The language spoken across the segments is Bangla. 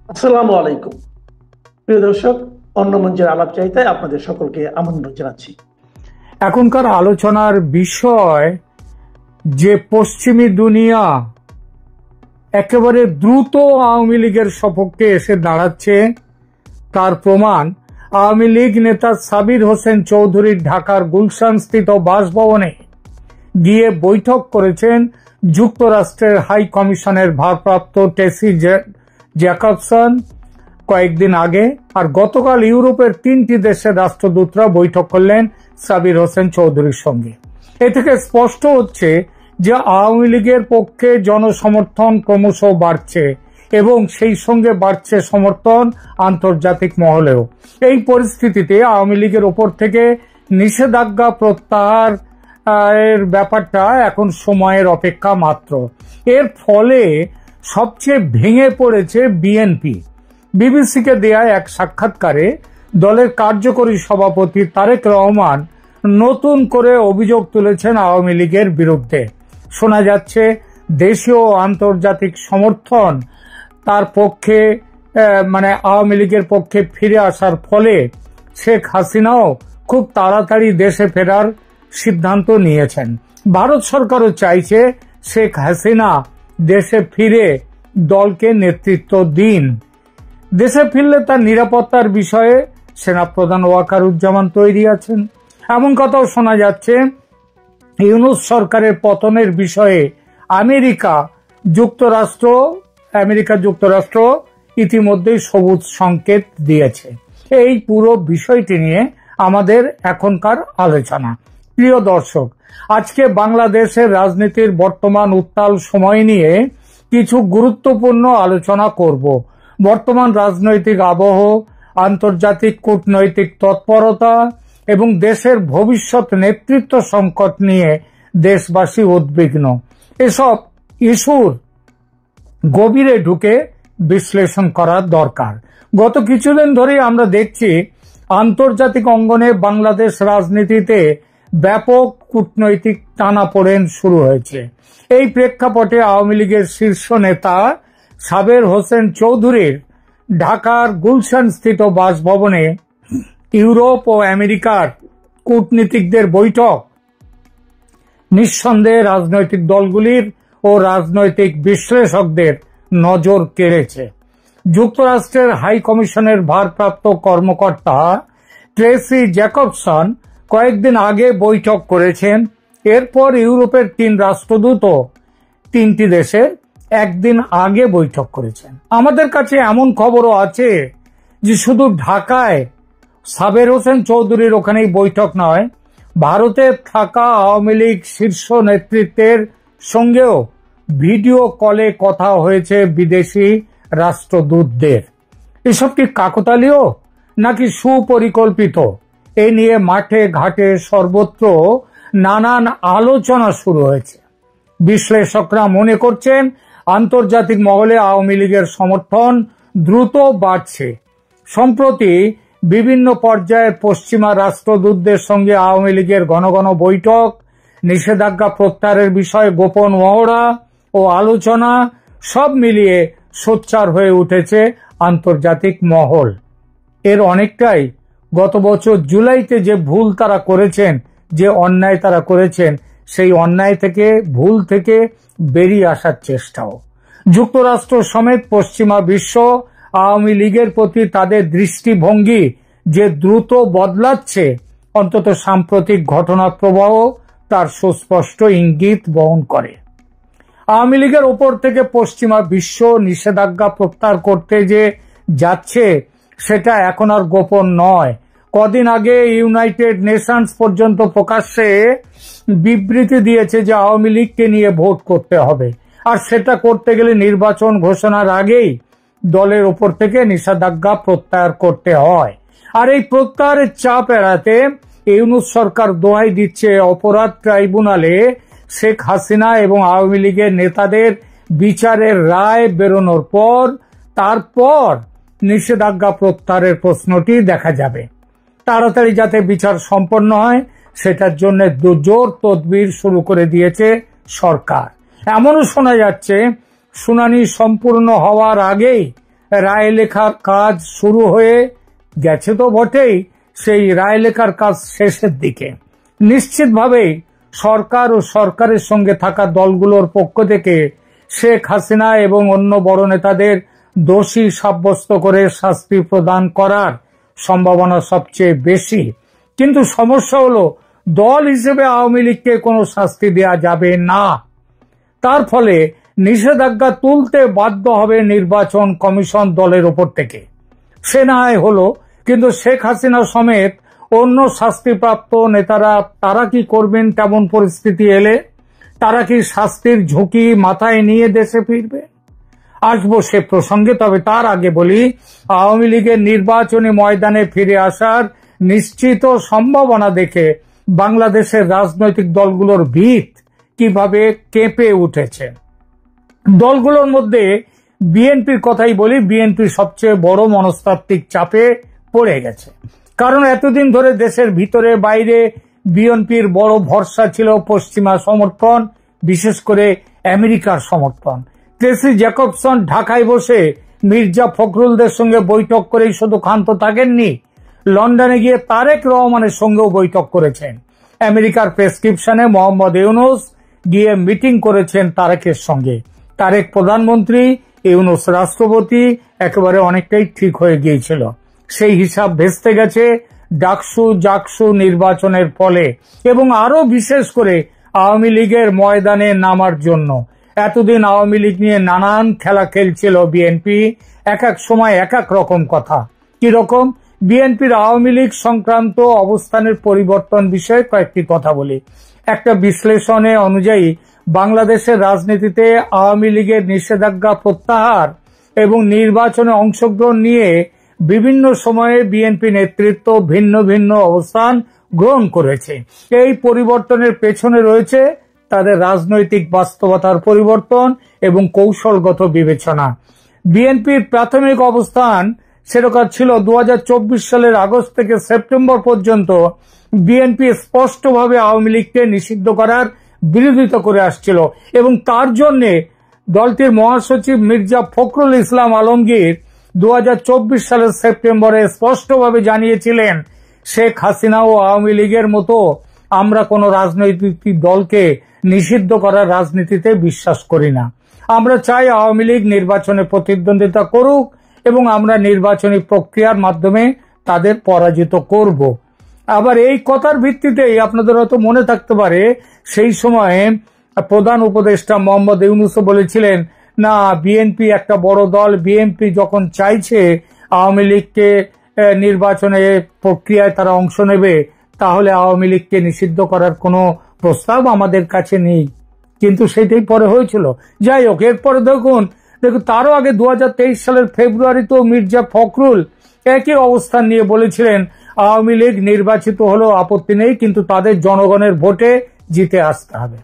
আসসালামু আলাইকুম প্রিয় দর্শক, অন্য মঞ্চের আলাপচারিতায় আপনাদের সকলকে আমন্ত্রণ জানাচ্ছি। এখনকার আলোচনার বিষয় যে পশ্চিমী দুনিয়া একেবারে দ্রুত আওয়ামী লীগের সপক্ষে এসে দাঁড়াচ্ছে, তার প্রমাণ আওয়ামী লীগ নেতা সাবির হোসেন চৌধুরীর ঢাকার গুলশানস্থিত বাসভবনে গিয়ে বৈঠক করেছেন যুক্তরাষ্ট্রের হাই কমিশনের ভারপ্রাপ্ত টেসি জ্যাকবসন কয়েকদিন আগে, আর গতকাল ইউরোপের 3টি দেশের রাষ্ট্রদূতরা বৈঠক করলেন সাবির হোসেন চৌধুরীর সঙ্গে। এ থেকে স্পষ্ট হচ্ছে যে আওয়ামী লীগের পক্ষে জনসমর্থন ক্রমশ বাড়ছে এবং সেই সঙ্গে বাড়ছে সমর্থন আন্তর্জাতিক মহলেও। এই পরিস্থিতিতে আওয়ামী লীগের ওপর থেকে নিষেধাজ্ঞা প্রত্যাহার এর ব্যাপারটা এখন সময়ের অপেক্ষা মাত্র। এর ফলে সবচেয়ে ভেঙে পড়েছে বিএনপি। বিবিসিকে দেয়া এক সাক্ষাৎকারে দলের কার্যকরী সভাপতি তারেক রহমান নতুন করে অভিযোগ তুলেছেন আওয়ামী লীগের বিরুদ্ধে। শোনা যাচ্ছে দেশীয় ও আন্তর্জাতিক সমর্থন তার পক্ষে আওয়ামী লীগের পক্ষে ফিরে আসার ফলে শেখ হাসিনাও খুব তাড়াতাড়ি দেশে ফেরার সিদ্ধান্ত নিয়েছেন। ভারত সরকারও চাইছে শেখ হাসিনা দেশে ফিরে দলকে নেতৃত্ব দিন। দেশে ফিরলে তার নিরাপত্তার বিষয়ে সেনাপ্রধান ওয়াকারুজ্জামান তৈরি আছেন। এমন কথাও শোনা যাচ্ছে ইউনূস সরকারের পতনের বিষয়ে আমেরিকা যুক্তরাষ্ট্র ইতিমধ্যেই সবুজ সংকেত দিয়েছে। এই পুরো বিষয়টি নিয়ে আমাদের এখনকার আলোচনা। প্রিয় দর্শক, আজকে বাংলাদেশের রাজনীতির বর্তমান উত্তাল সময় নিয়ে কিছু গুরুত্বপূর্ণ আলোচনা করব। বর্তমান রাজনৈতিক আবহ, আন্তর্জাতিক কূটনৈতিক তৎপরতা এবং দেশের ভবিষ্যৎ নেতৃত্ব সংকট নিয়ে দেশবাসী উদ্বিগ্ন। এসব ইস্যুর গভীরে ঢুকে বিশ্লেষণ করা দরকার। গত কিছুদিন ধরেই আমরা দেখছি আন্তর্জাতিক অঙ্গনে বাংলাদেশ রাজনীতিতে ব্যাপক কূটনৈতিক টানাপোড়েন শুরু হয়েছে। এই প্রেক্ষাপটে আওয়ামী লীগের শীর্ষ নেতা সাবের হোসেন চৌধুরীর ঢাকার গুলশানস্থিত বাসভবনে ইউরোপ ও আমেরিকার কূটনীতিকদের বৈঠক নিঃসন্দেহে রাজনৈতিক দলগুলির ও রাজনৈতিক বিশ্লেষকদের নজর কেড়েছে। যুক্তরাষ্ট্রের হাই কমিশনের ভারপ্রাপ্ত কর্মকর্তা ট্রেসি জ্যাকবসন কয়েকদিন আগে বৈঠক করেছেন। এরপর ইউরোপের 3 রাষ্ট্রদূতও 3টি দেশের একদিন আগে বৈঠক করেছেন। আমাদের কাছে এমন খবরও আছে যে শুধু ঢাকায় সাবের হোসেন চৌধুরীর ওখানেই বৈঠক নয়, ভারতে থাকা আওয়ামী লীগ শীর্ষ নেতৃত্বের সঙ্গেও ভিডিও কলে কথা হয়েছে বিদেশি রাষ্ট্রদূতদের। এসব কি কাকতালীয় নাকি সুপরিকল্পিত? এ নিয়ে মাঠে ঘাটে সর্বত্র নানান আলোচনা শুরু হয়েছে। বিশ্লেষকরা মনে করছেন আন্তর্জাতিক মহলে আওয়ামী লীগের সমর্থন দ্রুত বাড়ছে। সম্প্রতি বিভিন্ন পর্যায়ে পশ্চিমা রাষ্ট্রদূতদের সঙ্গে আওয়ামী লীগের ঘন ঘন বৈঠক, নিষেধাজ্ঞা প্রত্যাহারের বিষয়ে গোপন মহড়া ও আলোচনা সব মিলিয়ে সোচ্চার হয়ে উঠেছে আন্তর্জাতিক মহল। এর অনেকটাই গত বছর জুলাইতে যে ভুল তারা করেছেন, যে অন্যায় তারা করেছেন, সেই অন্যায় থেকে, ভুল থেকে বেরিয়ে আসার চেষ্টাও। যুক্তরাষ্ট্র সমেত পশ্চিমা বিশ্ব আওয়ামী লীগের প্রতি তাদের দৃষ্টিভঙ্গি যে দ্রুত বদলাচ্ছে, অন্তত সাম্প্রতিক ঘটনা প্রবাহ তার সুস্পষ্ট ইঙ্গিত বহন করে। আওয়ামী লীগের ওপর থেকে পশ্চিমা বিশ্ব নিষেধাজ্ঞা প্রত্যাহার করতে যে যাচ্ছে সেটা এখন আর গোপন নয়। কদিন আগে ইউনাইটেড নেশনস পর্যন্ত প্রকাশ্যে বিবৃতি দিয়েছে যে আওয়ামী লীগকে নিয়ে ভোট করতে হবে, আর সেটা করতে গেলে নির্বাচন ঘোষণার আগেই দলের ওপর থেকে নিষেধাজ্ঞা প্রত্যাহার করতে হয়। আর এই প্রত্যাহারের চাপ এড়াতে ইউনূস সরকার দোহাই দিচ্ছে অপরাধ ট্রাইব্যুনালে শেখ হাসিনা এবং আওয়ামী লীগের নেতাদের বিচারের রায় বেরোনোর পর তারপর নিষেধাজ্ঞা প্রত্যাহারের প্রশ্নটি দেখা যাবে। তাড়াতাড়ি যাতে বিচার সম্পন্ন হয় সেটার জন্য জোর তদবির শুরু করে দিয়েছে সরকার। এমনও শোনা যাচ্ছে শুনানি সম্পূর্ণ হওয়ার আগেই রায় লেখার কাজ শুরু হয়ে গেছে তো বটেই, সেই রায় লেখার কাজ শেষের দিকে। নিশ্চিতভাবেই সরকার ও সরকারের সঙ্গে থাকা দলগুলোর পক্ষ থেকে শেখ হাসিনা এবং অন্য বড় নেতাদের দোষী সাব্যস্ত করে শাস্তি প্রদান করার সম্ভাবনা সবচেয়ে বেশি। কিন্তু সমস্যা হলো, দল হিসেবে আওয়ামী লীগকে কোনো শাস্তি দেয়া যাবে না। তার ফলে নিষেধাজ্ঞা তুলতে বাধ্য হবে নির্বাচন কমিশন দলের ওপর থেকে। সে না হয় হলো, কিন্তু শেখ হাসিনা সমেত অন্য শাস্তিপ্রাপ্ত নেতারা তারা কি করবেন? তেমন পরিস্থিতি এলে তারা কি শাস্তির ঝুঁকি মাথায় নিয়ে দেশে ফিরবে? আসবো সে প্রসঙ্গে, তবে তার আগে বলি, আওয়ামী লীগের নির্বাচনী ময়দানে ফিরে আসার নিশ্চিত সম্ভাবনা দেখে বাংলাদেশের রাজনৈতিক দলগুলোর ভিত কিভাবে কেঁপে উঠেছে। দলগুলোর মধ্যে বিএনপির কথাই বলি, বিএনপি সবচেয়ে বড় মনস্তাত্ত্বিক চাপে পড়ে গেছে। কারণ এতদিন ধরে দেশের ভিতরে বাইরে বিএনপির বড় ভরসা ছিল পশ্চিমা সমর্থন, বিশেষ করে আমেরিকার সমর্থন। ট্রেসি জ্যাকবসন ঢাকায় বসে মির্জা ফখরুলদের সঙ্গে বৈঠক করেই শুধু ক্ষান্ত থাকেননি, লন্ডনে গিয়ে তারেক রহমানের সঙ্গেও বৈঠক করেছেন। আমেরিকার প্রেসক্রিপশনে মোহাম্মদ ইউনূস গিয়ে মিটিং করেছেন তারেকের সঙ্গে। তারেক প্রধানমন্ত্রী, ইউনূস রাষ্ট্রপতি, একেবারে অনেকটাই ঠিক হয়ে গিয়েছিল। সেই হিসাব ভেস্তে গেছে ডাকসু জাকসু নির্বাচনের ফলে, এবং আরো বিশেষ করে আওয়ামী লীগের ময়দানে নামার জন্য। এতদিন আওয়ামী লীগ নিয়ে নানান খেলা খেলছিল বিএনপি, এক এক সময় এক এক রকম কথা। কি রকম? বিএনপির আওয়ামী লীগ সংক্রান্ত অবস্থানের পরিবর্তন বিষয়ে কয়েকটি কথা বলি। একটা বিশ্লেষণে অনুযায়ী বাংলাদেশের রাজনীতিতে আওয়ামী লীগের নিষেধাজ্ঞা প্রত্যাহার এবং নির্বাচনে অংশগ্রহণ নিয়ে বিভিন্ন সময়ে বিএনপি নেতৃত্ব ভিন্ন ভিন্ন অবস্থান গ্রহণ করেছে। এই পরিবর্তনের পেছনে রয়েছে তাদের রাজনৈতিক বাস্তবতার পরিবর্তন এবং কৌশলগত বিবেচনা। বিএনপির প্রাথমিক অবস্থান সেরকম ছিল 2024 সালের আগস্ট থেকে সেপ্টেম্বর পর্যন্ত বিএনপি স্পষ্টভাবে আওয়ামী লীগকে নিষিদ্ধ করার বিরোধিতা করে আসছিল, এবং তার জন্য দলটির মহাসচিব মির্জা ফখরুল ইসলাম আলমগীর 2024 সালের সেপ্টেম্বরে স্পষ্টভাবে জানিয়েছিলেন, শেখ হাসিনা ও আওয়ামী লীগের মতো আমরা কোনো রাজনৈতিক দলকে নিষিদ্ধ করার রাজনীতিতে বিশ্বাস করি না। আমরা চাই আওয়ামী লীগ নির্বাচনে প্রতিদ্বন্দ্বিতা করুক এবং আমরা নির্বাচনী প্রক্রিয়ার মাধ্যমে তাদের পরাজিত করব। আবার এই কথার ভিত্তিতেই আপনাদের হয়তো মনে থাকতে পারে, সেই সময়ে প্রধান উপদেষ্টা মোহাম্মদ ইউনূসও বলেছিলেন, না বিএনপি একটা বড় দল, বিএনপি যখন চাইছে আওয়ামী লীগকে নির্বাচনে প্রক্রিয়ায় তারা অংশ নেবে, তাহলে আওয়ামী লীগকে নিষিদ্ধ করার কোনো প্রস্তাব আমাদের কাছে নেই। কিন্তু সেটাই পরে হয়েছিল। যাই হোক, এরপরে দেখুন তারও আগে 2023 সালের ফেব্রুয়ারিতেও মির্জা ফখরুল একই অবস্থান নিয়ে বলেছিলেন, আওয়ামী লীগ নির্বাচিত হলেও আপত্তি নেই, কিন্তু তাদের জনগণের ভোটে জিতে আসতে হবে।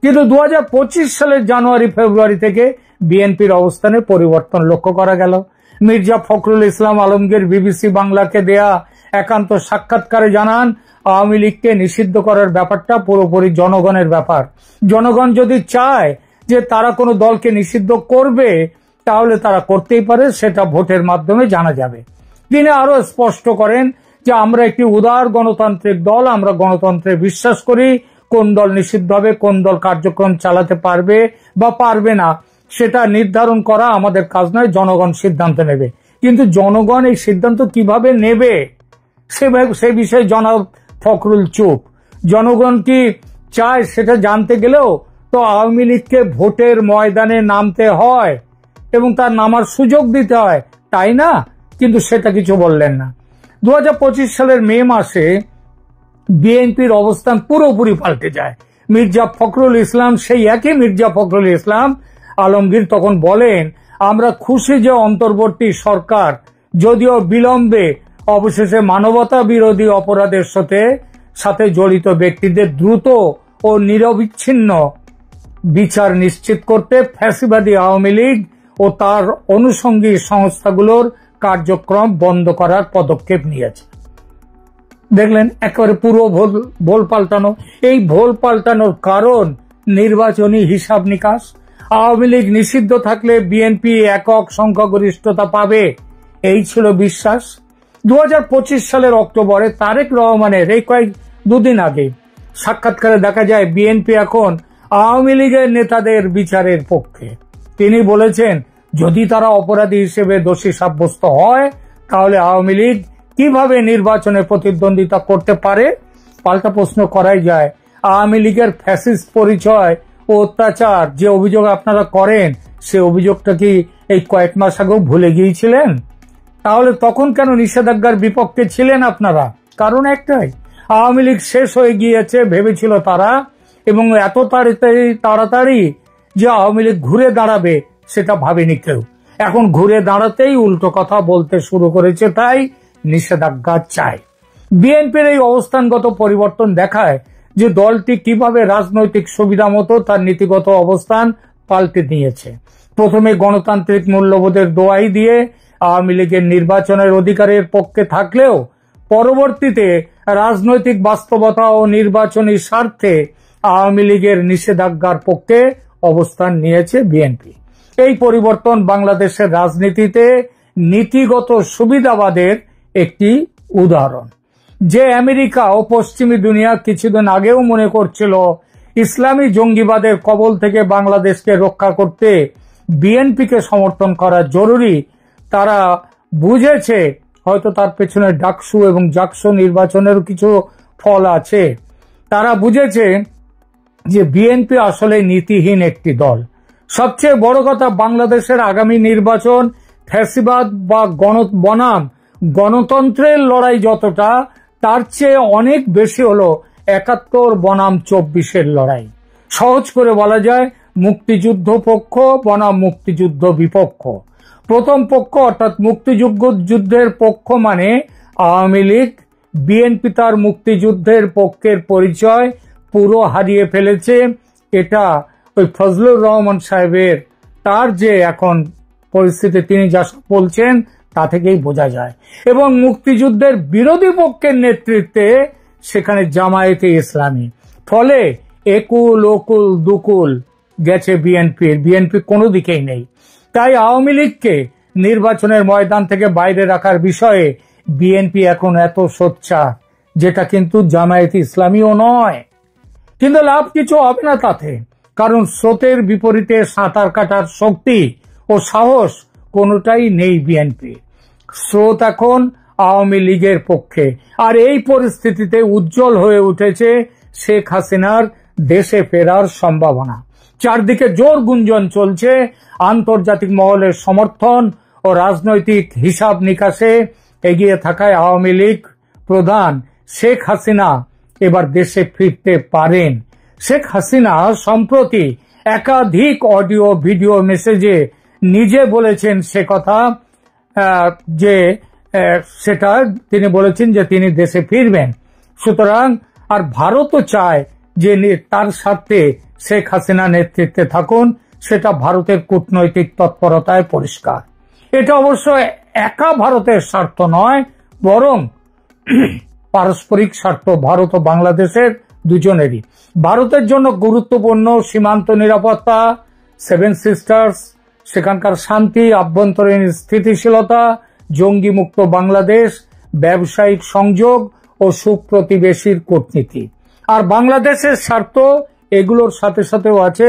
কিন্তু 2025 সালের জানুয়ারি ফেব্রুয়ারি থেকে বিএনপির অবস্থানে পরিবর্তন লক্ষ্য করা গেল। মির্জা ফখরুল ইসলাম আলমগীর বিবিসি বাংলাকে দেয়া একান্ত সাক্ষাৎকারে জানান, আওয়ামী লীগকে নিষিদ্ধ করার ব্যাপারটা পুরোপুরি জনগণের ব্যাপার। জনগণ যদি চায় যে তারা কোনো দলকে নিষিদ্ধ করবে, তাহলে তারা করতেই পারে, সেটা ভোটের মাধ্যমে জানা যাবে। তিনি আরো স্পষ্ট করেন যে আমরা একটি উদার গণতান্ত্রিক দল, আমরা গণতন্ত্রে বিশ্বাস করি। কোন দল নিষিদ্ধ হবে, কোন দল কার্যক্রম চালাতে পারবে বা পারবে না, সেটা নির্ধারণ করা আমাদের কাজ নয়, জনগণ সিদ্ধান্ত নেবে। কিন্তু জনগণ এই সিদ্ধান্ত কিভাবে নেবে সে বিষয়ে জনাব ফখরুল চুপ। জনগণ কি চায় সেটা জানতে গেলেও তো আওয়ামী লীগকে ভোটের ময়দানে নামতে হয় এবং তার নামার সুযোগ দিতে হয়, তাই না? কিন্তু সেটা কিছু বললেন না। 2025 সালের মে মাসে বিএনপির অবস্থান পুরোপুরি পাল্টে যায়। মির্জা ফখরুল ইসলাম, সেই একই মির্জা ফখরুল ইসলাম আলমগীর তখন বলেন, আমরা খুশি যে অন্তর্বর্তী সরকার যদিও বিলম্বে অবশেষে মানবতা বিরোধী অপরাধের সাথে জড়িত ব্যক্তিদের দ্রুত ও নিরবিচ্ছিন্ন বিচার নিশ্চিত করতে ফ্যাসিবাদী আওয়ামী লীগ ও তার অনুষঙ্গী সংস্থাগুলোর কার্যক্রম বন্ধ করার পদক্ষেপ নিয়েছে। দেখলেন, একেবারে পুরো ভোল পাল্টানো। এই ভোল পাল্টানোর কারণ নির্বাচনী হিসাব নিকাশ। আওয়ামী লীগ নিষিদ্ধ থাকলে বিএনপি একক সংখ্যাগরিষ্ঠতা পাবে, এই ছিল বিশ্বাস। 2025 সালের অক্টোবরে তারেক রহমানের এই দুদিন আগে সাক্ষাৎকারে দেখা যায় বিএনপি এখন আওয়ামী লীগের নেতাদের বিচারের পক্ষে। তিনি বলেছেন, যদি তারা অপরাধী হিসেবে দোষী সাব্যস্ত হয় তাহলে আওয়ামী লীগ কিভাবে নির্বাচনে প্রতিদ্বন্দ্বিতা করতে পারে। পাল্টা প্রশ্ন করাই যায়, আওয়ামী লীগের ফ্যাসিস্ট পরিচয় ও অত্যাচার যে অভিযোগ আপনারা করেন, সে অভিযোগটা কি এই কয়েক মাস আগেও ভুলে গিয়েছিলেন? তাহলে তখন কেন নিষেধাজ্ঞার বিপক্ষে ছিলেন আপনারা? কারণ একটাই, আওয়ামী লীগ শেষ হয়ে গিয়েছে ভেবেছিল তারা, এবং এত তাড়াতাড়ি যে আওয়ামী লীগ ঘুরে দাঁড়াবে সেটা ভাবেনি কেউ। এখন ঘুরে দাঁড়াতেই উল্টো কথা বলতে শুরু করেছে, তাই নিষেধাজ্ঞা চায়। বিএনপির এই অবস্থানগত পরিবর্তন দেখায় যে দলটি কিভাবে রাজনৈতিক সুবিধা মতো তার নীতিগত অবস্থান পাল্টে নিয়েছে। প্রথমে গণতান্ত্রিক মূল্যবোধের দোহাই দিয়ে আওয়ামী লীগের নির্বাচনের অধিকারের পক্ষে থাকলেও পরবর্তীতে রাজনৈতিক বাস্তবতা ও নির্বাচনী স্বার্থে আওয়ামী লীগের নিষেধাজ্ঞার পক্ষে অবস্থান নিয়েছে বিএনপি। এই পরিবর্তন বাংলাদেশের রাজনীতিতে নীতিগত সুবিধাবাদের একটি উদাহরণ। যে আমেরিকা ও পশ্চিমী দুনিয়া কিছুদিন আগেও মনে করছিল ইসলামী জঙ্গিবাদের কবল থেকে বাংলাদেশকে রক্ষা করতে বিএনপিকে সমর্থন করা জরুরি, তারা বুঝেছে হয়তো তার পেছনে ডাকসু এবং জাকসু নির্বাচনেরও কিছু ফল আছে। তারা বুঝেছে যে বিএনপি আসলে নীতিহীন একটি দল। সবচেয়ে বড় কথা, বাংলাদেশের আগামী নির্বাচন ফ্যাসিবাদ বা বনাম গণতন্ত্রের লড়াই যতটা, তার চেয়ে অনেক বেশি হলো ৭১ বনাম ২৪-এর লড়াই। সহজ করে বলা যায়, মুক্তিযুদ্ধ পক্ষ বনাম মুক্তিযুদ্ধ বিপক্ষ। প্রথম পক্ষ অর্থাৎ মুক্তিযুদ্ধের পক্ষ মানে আওয়ামী লীগ। বিএনপি তার মুক্তিযুদ্ধের পক্ষের পরিচয় পুরো হারিয়ে ফেলেছে। এটা ওই ফজলুর রহমান সাহেবের তার যে এখন পরিস্থিতি তিনি যা বলছেন তা থেকেই বোঝা যায়। এবং মুক্তিযুদ্ধের বিরোধী পক্ষের নেতৃত্বে সেখানে জামায়াতে ইসলামী। ফলে একুল ওকুল দুকুল গেছে বিএনপি কোনো দিকেই নেই। তাই আওয়ামী লীগকে নির্বাচনের ময়দান থেকে বাইরে রাখার বিষয়ে বিএনপি এখন এত সোচ্চার, যেটা কিন্তু জামায়াতে ইসলামীও নয়। কিন্তু লাভ কিছু হবে না তাতে, কারণ স্রোতের বিপরীতে সাঁতার কাটার শক্তি ও সাহস কোনোটাই নেই বিএনপি। স্রোত এখন আওয়ামী লীগের পক্ষে। আর এই পরিস্থিতিতে উজ্জ্বল হয়ে উঠেছে শেখ হাসিনার দেশে ফেরার সম্ভাবনা। চারদিকে জোর গুঞ্জন চলছে আন্তর্জাতিক মহলের সমর্থন ও রাজনৈতিক হিসাব নিকাশে এগিয়ে থাকায় আওয়ামী লীগ প্রধান শেখ হাসিনা এবার দেশে ফিরতে পারেন। শেখ হাসিনা সম্প্রতি একাধিক অডিও ভিডিও মেসেজে নিজে বলেছেন সে কথা, যে সেটা তিনি বলেছেন যে তিনি দেশে ফিরবেন। সুতরাং আর ভারতও চায় যে তার স্বার্থে শেখ হাসিনা নেতৃত্বে থাকুন, সেটা ভারতের কূটনৈতিক তৎপরতায় পরিষ্কার। এটা অবশ্য একা ভারতের স্বার্থ নয়, বরং পারস্পরিক স্বার্থ ভারত ও বাংলাদেশের দুজনেরই। ভারতের জন্য গুরুত্বপূর্ণ সীমান্ত নিরাপত্তা, সেভেন সিস্টার্স, সেখানকার শান্তি, আভ্যন্তরীণ স্থিতিশীলতা, জঙ্গি মুক্ত বাংলাদেশ, ব্যবসায়িক সংযোগ ও সুপ্রতিবেশীর কূটনীতি। আর বাংলাদেশের স্বার্থ এগুলোর সাথে সাথেও আছে,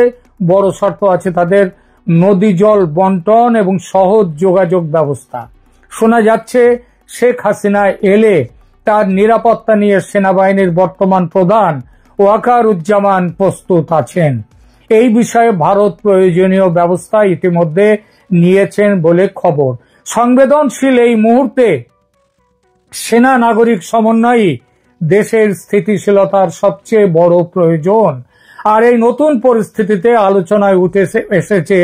বড় স্বার্থ আছে তাদের নদী জল বন্টন এবং সহজ যোগাযোগ ব্যবস্থা। শোনা যাচ্ছে শেখ হাসিনা এলে তার নিরাপত্তা নিয়ে সেনাবাহিনীর বর্তমান প্রধান ওয়াকারুজ্জামান প্রস্তুত আছেন। এই বিষয়ে ভারত প্রয়োজনীয় ব্যবস্থা ইতিমধ্যে নিয়েছেন বলে খবর। সংবেদনশীল এই মুহূর্তে সেনা নাগরিক সমন্বয়ই দেশের স্থিতিশীলতার সবচেয়ে বড় প্রয়োজন। আর এই নতুন পরিস্থিতিতে আলোচনায় উঠে এসেছে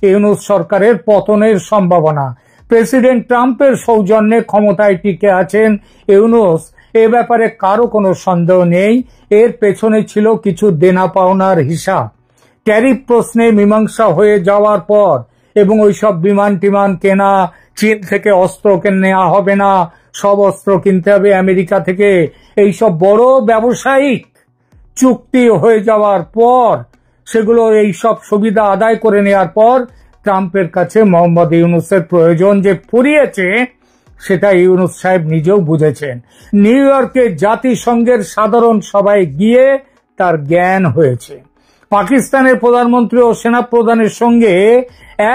ইউনূস সরকারের পতনের সম্ভাবনা। প্রেসিডেন্ট ট্রাম্পের সৌজন্যে ক্ষমতায় টিকে আছেন ইউনূস, এ ব্যাপারে কারো কোনো সন্দেহ নেই। এর পেছনে ছিল কিছু দেনা পাওনার হিসাব। ট্যারিফ প্রশ্নে মীমাংসা হয়ে যাওয়ার পর এবং ওইসব বিমান টিমান কেনা, চীন থেকে অস্ত্র নেওয়া হবে না, সব অস্ত্র কিনতে হবে আমেরিকা থেকে, এইসব বড় ব্যবসায়িক চুক্তি হয়ে যাওয়ার পর সেগুলো এই সব সুবিধা আদায় করে নেওয়ার পর ট্রাম্পের কাছে মোহাম্মদ ইউনূসের প্রয়োজন যে ফুরিয়েছে, সেটা ইউনূস সাহেব নিজেও বুঝেছেন। নিউ ইয়র্কে জাতিসংঘের সাধারণ সভায় গিয়ে তার জ্ঞান হয়েছে। পাকিস্তানের প্রধানমন্ত্রী ও সেনাপ্রধানের সঙ্গে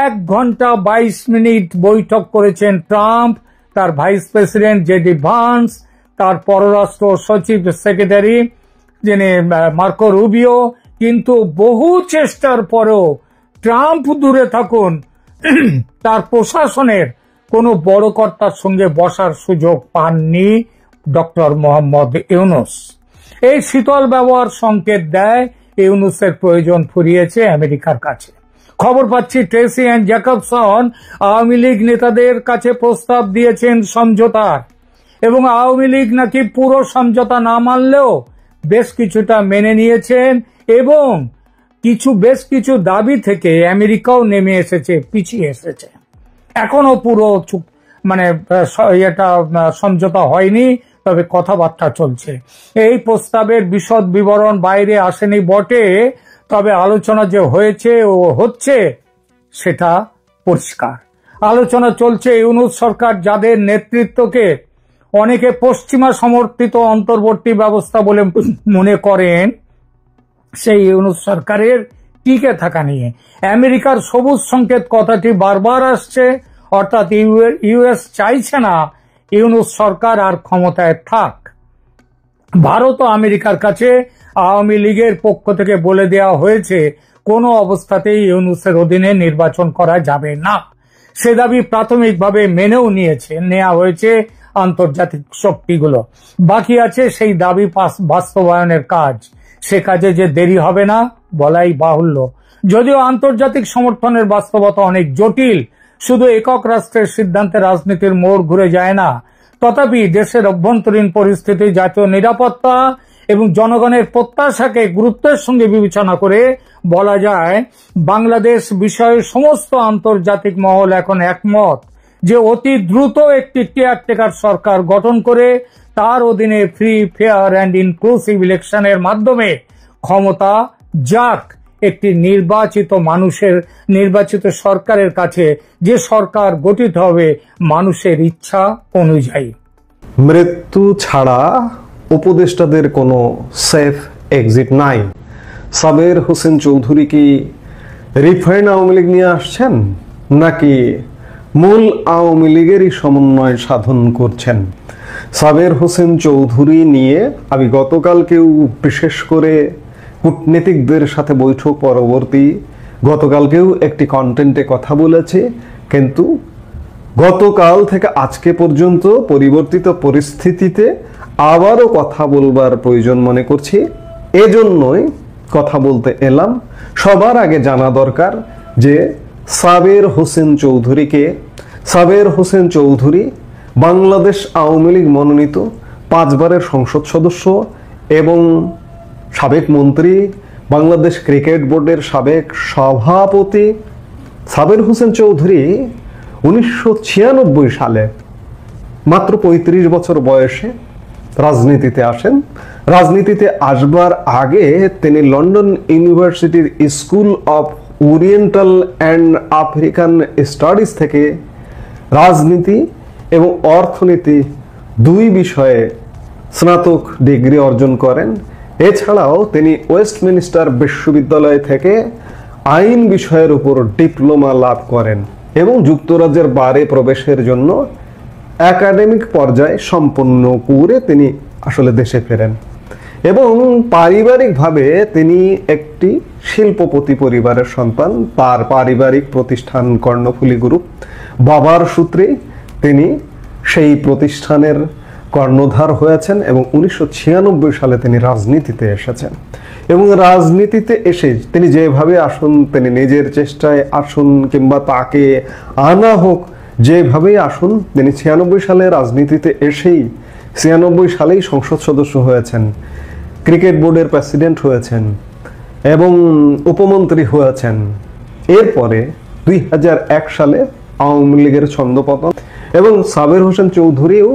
1 ঘন্টা 22 মিনিট বৈঠক করেছেন ট্রাম্প, তার ভাইস প্রেসিডেন্ট জেডি ভান্স, তার পররাষ্ট্র সচিব সেক্রেটারি যিনি মার্কো রুবিও। কিন্তু বহু চেষ্টার পরেও ট্রাম্প দূরে থাকুন, তার প্রশাসনের কোনো বড় কর্তার সঙ্গে বসার সুযোগ পাননি ডক্টর মোহাম্মদ ইউনূস। এই শীতল ব্যবহার সংকেত দেয় ইউনূসের প্রয়োজন ফুরিয়েছে আমেরিকার কাছে। খবর পাচ্ছি Tracey Ann Jacobson Awami League নেতাদের কাছে প্রস্তাব দিয়েছেন সমঝোতার, এবং আওয়ামী লীগ নাকি পুরো সমঝোতা না মানলেও বেশ কিছুটা মেনে নিয়েছেন, এবং বেশ কিছু দাবি থেকে আমেরিকাও নেমে এসেছে, পিছিয়ে এসেছে। এখনো পুরো সমঝোতা হয়নি, তবে কথাবার্তা চলছে। এই প্রস্তাবের বিশদ বিবরণ বাইরে আসেনি বটে, তবে আলোচনা যে হয়েছে ও হচ্ছে সেটা পরিষ্কার। আলোচনা চলছে ইউনূস সরকার, যাদের নেতৃত্বকে অনেকে পশ্চিমা সমর্থিত অন্তর্বর্তী ব্যবস্থা বলে মনে করেন, সেই ইউনূস সরকারের টিকে থাকা নিয়ে। আমেরিকার সবুজ সংকেত কথাটি বারবার আসছে, অর্থাৎ ইউএস চাইছে না ইউনূস সরকার আর ক্ষমতায় থাক। ভারত ও আমেরিকার কাছে আওয়ামী লীগের পক্ষ থেকে বলে দেওয়া হয়েছে কোনো অবস্থাতেই ইউনূসের অধীনে নির্বাচন করা যাবে না। সে দাবি প্রাথমিকভাবে মেনেও নেওয়া হয়েছে আন্তর্জাতিক শক্তিগুলো। বাকি আছে সেই দাবি বাস্তবায়নের কাজ। সে কাজে যে দেরি হবে না বলাই বাহুল্য। যদিও আন্তর্জাতিক সমর্থনের বাস্তবতা অনেক জটিল, শুধু একক রাষ্ট্রের সিদ্ধান্তে রাজনীতির মোড় ঘুরে যায় না। তথাপি দেশের অভ্যন্তরীণ পরিস্থিতি, জাতীয় নিরাপত্তা এবং জনগণের প্রত্যাশাকে গুরুত্বের সঙ্গে বিবেচনা করে বলা যায়, বাংলাদেশ বিষয়ে সমস্ত আন্তর্জাতিক মহল এখন একমত যে অতি দ্রুত একটি কেয়ারটেকার সরকার গঠন করে তার অধীনে ফ্রি, ফেয়ার অ্যান্ড ইনক্লুসিভ ইলেকশনের মাধ্যমে ক্ষমতা যাক একটি নির্বাচিত সরকারের কাছে, যে সরকার গঠিত হবে মানুষের ইচ্ছা অনুযায়ী। মৃত্যু ছাড়া উপদেষ্টাদের কোনো সেফ এক্সিট নাই। সাবের হোসেন চৌধুরী কি রিফাইন্ড আওয়ামী লীগ নিয়ে আসছেন, নাকি মূল আওয়ামী লীগেরই সমন্বয় সাধন করছেন? সাবের হোসেন চৌধুরী নিয়ে আমি গতকালকেও বিশেষ করে কূটনীতিকদের সাথে বৈঠক পরবর্তী গতকালকেও একটি কন্টেন্টে কথা বলেছে, কিন্তু গতকাল থেকে আজকে পর্যন্ত পরিবর্তিত পরিস্থিতিতে আবারও কথা বলবার প্রয়োজন মনে করছি। এজন্যই কথা বলতে এলাম। সবার আগে জানা দরকার যে সাবের হোসেন চৌধুরী বাংলাদেশ আওয়ামী লীগ মনোনীত 5 বারের সংসদ সদস্য এবং সাবেক মন্ত্রী, বাংলাদেশ ক্রিকেট বোর্ডের সাবেক সভাপতি। সাবের হোসেন চৌধুরী 1996 সালে মাত্র 35 বছর বয়সে রাজনীতিতে আসেন। রাজনীতিতে আসবার আগে তিনি লন্ডন ইউনিভার্সিটির school of oriental and African studies থেকে রাজনীতি এবং অর্থনীতি 2 বিষয়ে স্নাতক ডিগ্রি অর্জন করেন। এছাড়াও তিনি ওয়েস্টমিনিস্টার বিশ্ববিদ্যালয় থেকে আইন বিষয়ের উপর ডিপ্লোমা লাভ করেন এবং যুক্তরাজ্যের বারে প্রবেশের জন্য একাডেমিক পর্যায়ে সম্পন্ন করে তিনি আসলে দেশে ফেরেন। এবং পারিবারিকভাবে তিনি একটি শিল্পপতি পরিবারের সন্তান। তার পারিবারিক প্রতিষ্ঠান কর্ণফুলী গ্রুপ, বাবার সূত্রে তিনি সেই প্রতিষ্ঠানের কর্ণধার হয়েছেন এবং 1996 সালে তিনি রাজনীতিতে এসেছেন। এবং রাজনীতিতে এসে তিনি যেভাবে আসুন, তিনি নিজের চেষ্টায় আসুন কিংবা তাকে আনা হোক, যেভাবেই আসুন, তিনি 96 সালে রাজনীতিতে এসেই 96 সালেই সংসদ সদস্য হয়েছেন, ক্রিকেট বোর্ডের প্রেসিডেন্ট হয়েছেন এবং উপমন্ত্রী হয়েছেন। এরপরে 2001 সালে আওয়ামী লীগের ছন্দপতন এবং সাবের হোসেন চৌধুরীও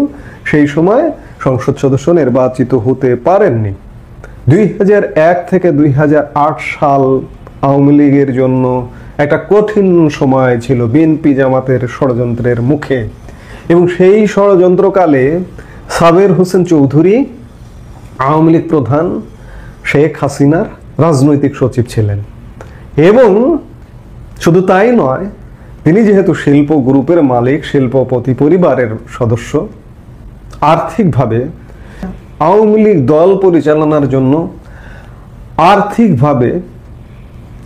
সেই সময় সংসদ সদস্য নির্বাচিত হতে পারেননি। 2001 থেকে 2008 সাল আওয়ামী লীগের জন্য একটা কঠিন সময় ছিল বিএনপি জামাতের ষড়যন্ত্রের মুখে, এবং সেই ষড়যন্ত্রকালে সাবের হোসেন চৌধুরী আওয়ামী লীগ প্রধান শেখ হাসিনার রাজনৈতিক সচিব ছিলেন। এবং শুধু তাই নয়, তিনি যেহেতু শিল্প গ্রুপের মালিক, শিল্পপতি পরিবারের সদস্য, আর্থিকভাবে আওয়ামী লীগ দল পরিচালনার জন্য আর্থিকভাবে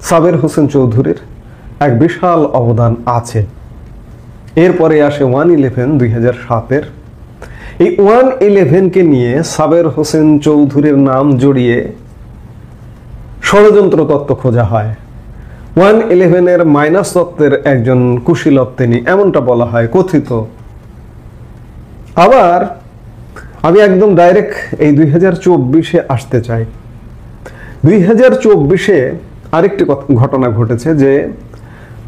সাবের হোসেন চৌধুরীর এক বিশাল অবদান আছে। এরপরে আসে 1/11 2007-এর। এই 1/11-কে নিয়ে সাবের হোসেন চৌধুরীর নাম জড়িয়ে ষড়যন্ত্র তত্ত্ব খোঁজা হয়। 1/11-এর মাইনাস তত্ত্বের একজন কুশীলব তিনি, এমনটা বলা হয়, কথিত। আবার আমি একদম ডাইরেক্ট এই 2024-এ আসতে চাই। 2024-এ আরেকটি ঘটনা ঘটেছে যে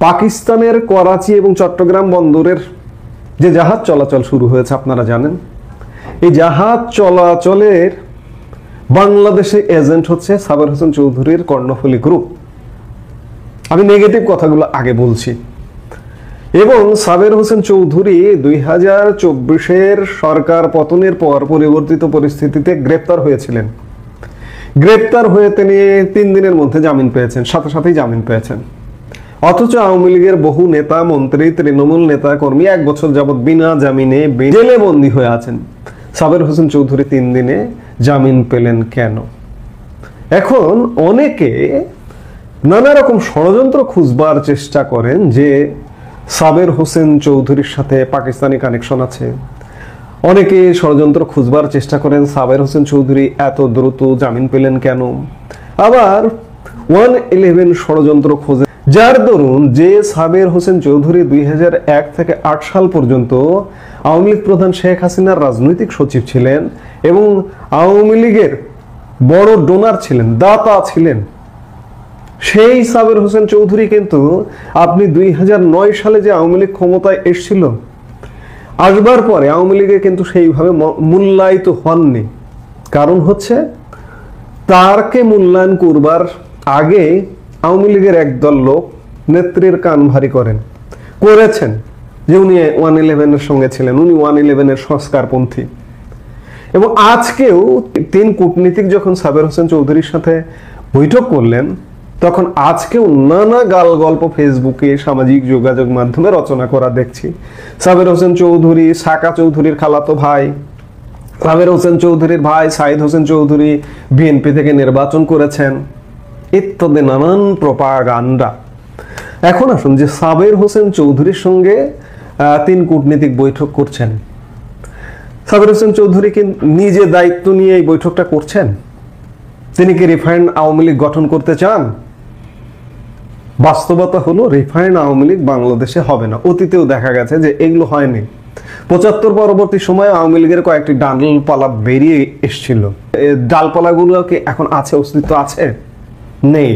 পাকিস্তানের করাচি এবং চট্টগ্রাম বন্দরের যে জাহাজ চলাচল শুরু হয়েছে আপনারা জানেন। এই জাহাজ চলাচলের বাংলাদেশে এজেন্ট হচ্ছে সাবের হোসেন চৌধুরীর কর্ণফুলী গ্রুপ। আমি নেগেটিভ কথাগুলো আগে বলছি। এবং সাবের হোসেন চৌধুরী 2024-এর সরকার পতনের পর পরিবর্তিত পরিস্থিতিতে গ্রেপ্তার হয়েছিলেন। গ্রেপ্তার হয়ে তিনি 3 দিনের মধ্যে জামিন পেয়েছেন, সাথে সাথেই জামিন পেয়েছেন। অথচ আওয়ামী লীগের বহু নেতা মন্ত্রী, তৃণমূল নেতা কর্মী 1 বছর যাবৎ বিনা জামিনে জেলে বন্দী হয়ে আছেন। সাবের হোসেন চৌধুরী 3 দিনে জামিন পেলেন কেন? এখন অনেকে নানা রকম ষড়যন্ত্র খুঁজবার চেষ্টা করেন যে সাবের হোসেন চৌধুরীর সাথে পাকিস্তানি কানেকশন আছে। অনেকে ষড়যন্ত্র খুঁজবার চেষ্টা করেন সাবের হোসেন চৌধুরী এত দ্রুত জামিন পেলেন কেন। আবার 1/11 ষড়যন্ত্র খোঁজে, যার দরুন যে সাবের হোসেন চৌধুরী 2001 থেকে 8 সাল পর্যন্ত আওয়ামী লীগ প্রধান শেখ হাসিনার রাজনৈতিক সচিব ছিলেন এবং আওয়ামী লীগের বড় ডোনার ছিলেন, দাতা ছিলেন, সেই সাবের হোসেন চৌধুরী কিন্তু আপনি 2009 সালে যে আওয়ামী লীগ ক্ষমতায় এসেছিল, আসবার পরে আওয়ামী লীগে কিন্তু সেইভাবে মূল্যায়িত হননি। কারণ হচ্ছে তারকে মূল্যায়ন করবার আগে আওয়ামী লীগের একদল লোক নেত্রীর কান ভারী করেছেন যে উনি 1/11-এর সঙ্গে ছিলেন, উনি 1/11-এর সংস্কারপন্থী। এবং আজকেও 3 কূটনীতিক যখন সাবের হোসেন চৌধুরীর সাথে বৈঠক করলেন, তখন আজকেও নানা গাল গল্প ফেসবুকে, সামাজিক যোগাযোগ মাধ্যমে রচনা করা দেখছি। সাবের হোসেন চৌধুরী সাকা চৌধুরীর খালাতো ভাই, সাবের হোসেন চৌধুরীর ভাই সাইদ হোসেন চৌধুরী বিএনপি থেকে নির্বাচন করেছেন, ইত্যাদি নানান প্রপাগান্ডা। এখন আসুন যে সাবের হোসেন চৌধুরীর সঙ্গে 3 কূটনীতিক বৈঠক করছেন, সাবের হোসেন চৌধুরী কি নিজে দায়িত্ব নিয়ে এই বৈঠকটা করছেন? তিনি কি রিফাইন্ড আওয়ামী লীগ গঠন করতে চান? বাস্তবতা হলো রিফাইন্ড আওয়ামী লীগ বাংলাদেশে হবে না। অতীতেও দেখা গেছে যে এগুলো হয়নি। 75 পরবর্তী সময়ে আওয়ামী লীগের কয়েকটি ডালপালা বেরিয়ে এসেছিল। ডালপালাগুলো কি এখন আছে, অস্তিত্ব আছে? নেই।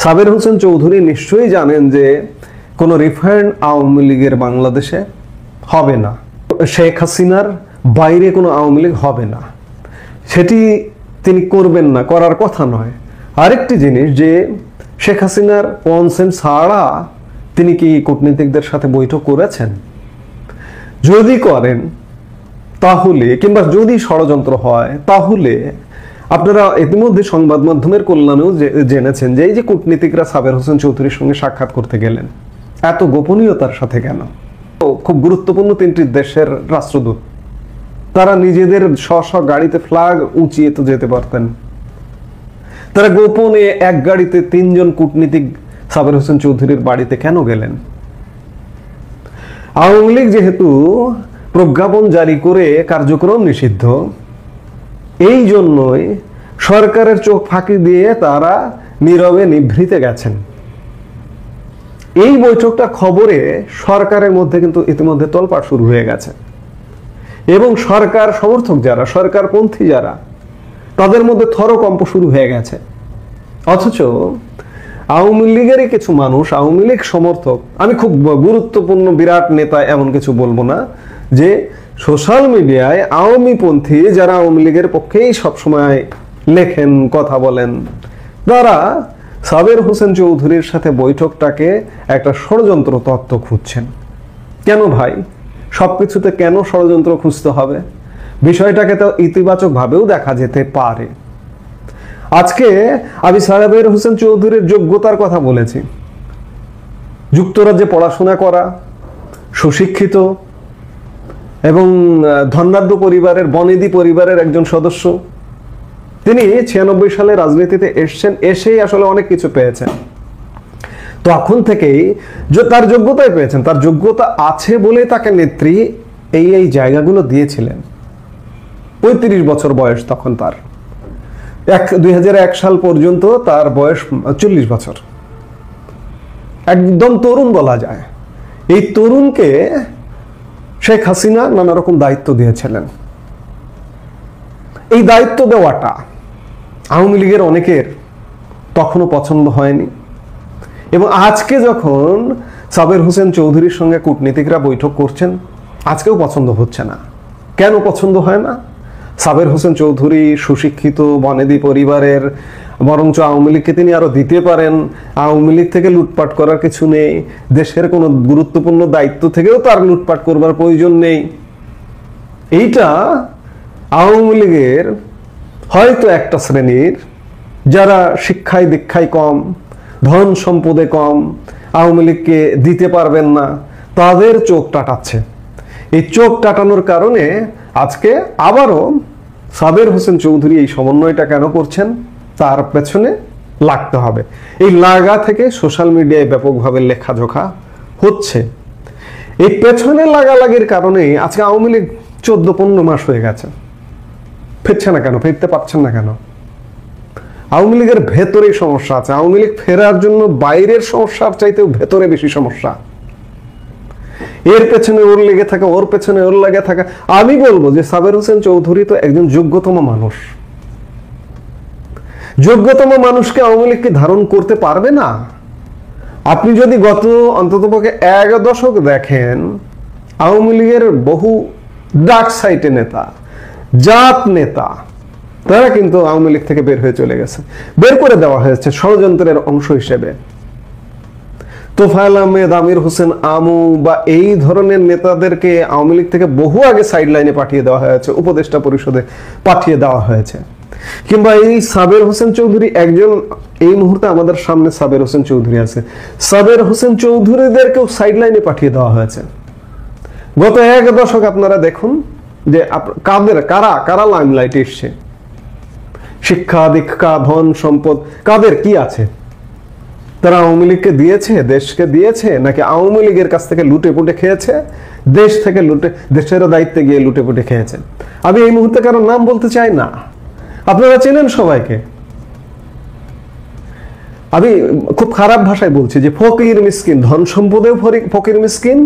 সাবের হোসেন চৌধুরী নিশ্চয়ই জানেন যে কোনো রিফাইন্ড আওয়ামী লীগের বাংলাদেশে হবে না। শেখ হাসিনার বাইরে কোনো আওয়ামী লীগ হবে না, সেটি তিনি করবেন না, করার কথা নয়। আরেকটি জিনিস যে শেখ হাসিনার কনসেন্ট ছাড়া তিনি কি কূটনীতিকদের সাথে বৈঠক করেছেন? যদি করেন তাহলে, কিংবা যদি ষড়যন্ত্র হয়, তাহলে আপনারা ইতিমধ্যে সংবাদ মাধ্যমের কল্যাণেও জেনেছেন যে এই যে কূটনীতিকরা সাবের হোসেন চৌধুরীর সঙ্গে সাক্ষাৎ করতে গেলেন, এত গোপনীয়তার সাথে কেন? খুব গুরুত্বপূর্ণ 3টি দেশের রাষ্ট্রদূত, তারা নিজেদের স্ব গাড়িতে ফ্ল্যাগ উঁচিয়ে তো যেতে পারতেন। তারা গোপনে এক গাড়িতে 3 জন কূটনীতিক সাবের হোসেন চৌধুরীর বাড়িতে কেন গেলেন? আওয়ামী লীগ যেহেতু প্রজ্ঞাপন জারি করে কার্যক্রম নিষিদ্ধ, এই জন্যই সরকারের চোখ ফাঁকি দিয়ে তারা নীরবে নিভৃতে গেছেন। এই বৈঠকটা খবরে সরকারের মধ্যে কিন্তু ইতিমধ্যে তোলপাড় শুরু হয়ে গেছে এবং সরকার সমর্থক যারা, সরকারপন্থী যারা, তাদের মধ্যে থরকম্প শুরু হয়ে গেছে। অথচ আওয়ামী লীগেরই কিছু মানুষ, আওয়ামী লীগ সমর্থক, আমি খুব গুরুত্বপূর্ণ বিরাট নেতা এমন কিছু বলবো না, যে সোশ্যাল মিডিয়ায় আওয়ামী পন্থী যারা আওয়ামী লীগের পক্ষেই সবসময় লেখেন, কথা বলেন, তারা সাবের হোসেন চৌধুরীর সাথে বৈঠকটাকে একটা ষড়যন্ত্র তত্ত্ব খুঁজছেন। কেন ভাই, সবকিছুতে কেন ষড়যন্ত্র খুঁজতে হবে? বিষয়টাকে তো ইতিবাচক ভাবেও দেখা যেতে পারে। আজকে আমি সাবের হোসেন চৌধুরীর যোগ্যতার কথা বলেছি। যুক্তরাজ্যে পড়াশোনা করা, সুশিক্ষিত এবং ধনাঢ্য পরিবারের, বনেদি পরিবারের একজন সদস্য। তিনি 96 সালে রাজনীতিতে এসেছেন, এসেই আসলে অনেক কিছু পেয়েছেন। তখন থেকেই তার যোগ্যতাই পেয়েছেন, তার যোগ্যতা আছে বলেই তাকে নেত্রী এই জায়গাগুলো দিয়েছিলেন। 35 বছর বয়স তখন তার। 2001 সাল পর্যন্ত তার বয়স 40 বছর, একদম তরুণ বলা যায়। এই তরুণকে শেখ হাসিনা নানা রকম দায়িত্ব দিয়েছিলেন। এই দায়িত্ব দেওয়াটা আওয়ামী লীগের অনেকের তখনও পছন্দ হয়নি, এবং আজকে যখন সাবের হোসেন চৌধুরীর সঙ্গে কূটনীতিকরা বৈঠক করছেন, আজকেও পছন্দ হচ্ছে না। কেন পছন্দ হয় না? সাবের হোসেন চৌধুরী সুশিক্ষিত, বনেদি পরিবারের, বরঞ্চ আওয়ামী লীগকে তিনি আরো দিতে পারেন। আওয়ামী লীগ থেকে লুটপাট করার কিছু নেই, দেশের কোনো গুরুত্বপূর্ণ দায়িত্ব থেকেও তার লুটপাট করবার প্রয়োজন নেই। এইটা আওয়ামী লীগের হয়তো একটা শ্রেণীর, যারা শিক্ষায় দীক্ষায় কম, ধন সম্পদে কম, আওয়ামী লীগকে দিতে পারবেন না, তাদের চোখ টাটাচ্ছে। এই চোখ টাটানোর কারণে আজকে আবারও সাবের হোসেন চৌধুরী এই সমন্বয়টা কেন করছেন, তার পেছনে লাগতে হবে। এই লাগা থেকে সোশ্যাল মিডিয়ায় ব্যাপকভাবে লেখাজোখা হচ্ছে। এই পেছনে লাগালাগির কারণে আজকে আওয়ামী লীগ 14-15 মাস হয়ে গেছে, ফিরছে না কেন, ফিরতে পারছেন না কেন? আওয়ামী লীগের ভেতরেই সমস্যা আছে। আওয়ামী লীগ ফেরার জন্য বাইরের সমস্যার চাইতেও ভেতরে বেশি সমস্যা। এর পেছনে ওর লেগে থাকা, ওর পেছনে ওর লেগে থাকা। আমি বলবো যে সাবের হোসেন চৌধুরী তো একজন যোগ্যতম মানুষ। যোগ্যতম মানুষকে আওয়ামী লীগ কি ধারণ করতে পারবে না? আপনি যদি গত অন্ততপক্ষে 1 দশক দেখেন, আওয়ামী লীগের বহু ডার্ক সাইটে নেতা, জাত নেতা, তারা কিন্তু আওয়ামী লীগ থেকে বের হয়ে চলে গেছে, বের করে দেওয়া হয়েছে ষড়যন্ত্রের অংশ হিসেবে। তোফায়েল আহমেদ, আমির হোসেন আমু বা এই ধরনের নেতাদেরকে আওয়ামী লীগ থেকে বহু আগে সাইড লাইনে পাঠিয়ে দেওয়া হয়েছে, উপদেষ্টা পরিষদে পাঠিয়ে দেওয়া হয়েছে। কিংবা এই সাবের হোসেন চৌধুরী একজন, এই মুহূর্তে আমাদের সামনে সাবের হোসেন চৌধুরী আছে, সাবের হোসেন চৌধুরীদেরকেও সাইড লাইনে পাঠিয়ে দেওয়া হয়েছে। গত 1 দশক আপনারা দেখুন যে কারা লাইমলাইটে এসছে। শিক্ষা দীক্ষা, ধন সম্পদ কাদের কি আছে? তারা আওয়ামী লীগকে দিয়েছে, দেশকে দিয়েছে, নাকি আওয়ামী লীগের কাছ থেকে লুটে পুটে খেয়েছে, দেশ থেকে লুটে, দেশের দায়িত্বে গিয়ে লুটে পুটে খেয়েছে? আমি এই মুহূর্তে কারো নাম বলতে চাই না, আপনারা চেনেন সবাইকে। আমি খুব খারাপ ভাষায় বলছি যে ফকির মিসকিন, ধন সম্পদেও ফকির মিসকিন।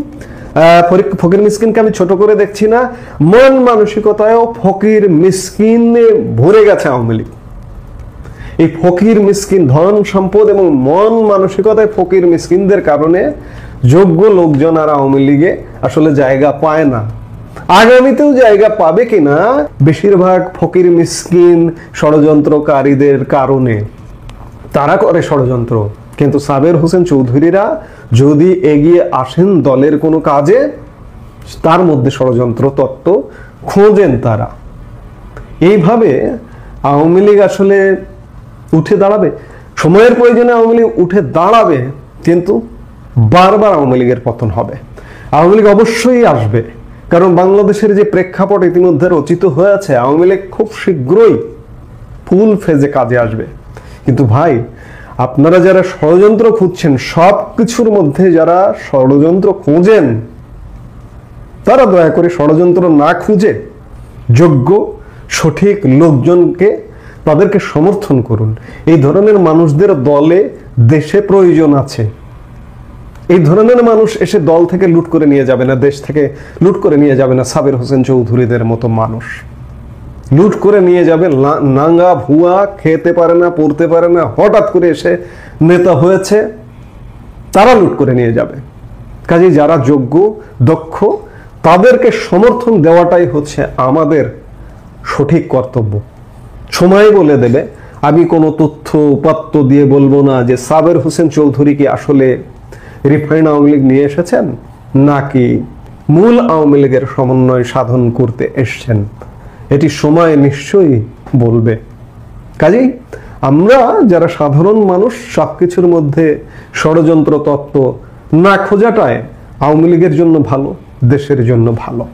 ফকির মিসকিনকে আমি ছোট করে দেখছি না, মন মানসিকতায়ও ফকির মিসকিনে ভরে গেছে আওয়ামী লীগ। এই ফকির মিসকিন, ধন সম্পদ এবং মন মানসিকতায় ফকির মিসকিনদের কারণে যোগ্য লোকজন আর আওয়ামী লীগে আসলে জায়গা পায় না। আগামীতেও জায়গা পাবে কিনা বেশিরভাগ ফকির মিসকিন ষড়যন্ত্রকারীদের কারণে। তারা করে ষড়যন্ত্র, কিন্তু সাবের হোসেন চৌধুরীরা যদি এগিয়ে আসেন দলের কোনো কাজে, তার মধ্যে ষড়যন্ত্র তত্ত্ব খোঁজেন তারা। এইভাবে আওয়ামী লীগ আসলে উঠে দাঁড়াবে, সময়ের প্রয়োজনে আওয়ামী লীগ উঠে দাঁড়াবে, কিন্তু বারবার আওয়ামী লীগের পতন হবে। আওয়ামী লীগ অবশ্যই আসবে, কারণ বাংলাদেশের যে প্রেক্ষাপট ইতিমধ্যে রচিত হয়েছে, আওয়ামী লীগ খুব শীঘ্রই ফুল ফেজে কাজে আসবে। কিন্তু ভাই, আপনারা যারা ষড়যন্ত্র খুঁজছেন, সবকিছুর মধ্যে যারা ষড়যন্ত্র খুঁজেন, তারা দয়া করে ষড়যন্ত্র না খুঁজে যোগ্য সঠিক লোকজনকে, তাদেরকে সমর্থন করুন। এই ধরনের মানুষদের দলে দেশে প্রয়োজন আছে। এই ধরনের মানুষ এসে দল থেকে লুট করে নিয়ে যাবে না, দেশ থেকে লুট করে নিয়ে যাবে না। সাবের হোসেন চৌধুরীদের মতো মানুষ লুট করে নিয়ে যাবে, নাঙ্গা ভুয়া, খেতে পারে না, পড়তে পারে না, হঠাৎ করে এসে নেতা হয়েছে, তারা লুট করে নিয়ে যাবে। কাজে যারা যোগ্য, দক্ষ, তাদেরকে সমর্থন দেওয়াটাই হচ্ছে আমাদের সঠিক কর্তব্য। সময় বলে দেবে আমি কোনো তথ্য উপাত্ত দিয়ে বলবো না যে সাবের হোসেন চৌধুরী কি আসলে রিফাইন্ড আওয়ামী লীগ নিয়ে এসেছেন নাকি মূল আওয়ামী লীগের সমন্বয় সাধন করতে এসছেন। এটি সময় নিশ্চয়ই বলবে। কাজেই আমরা যারা সাধারণ মানুষ সবকিছুর মধ্যে ষড়যন্ত্র তত্ত্ব না খোঁজাটায় আওয়ামী লীগের জন্য ভালো, দেশের জন্য ভালো।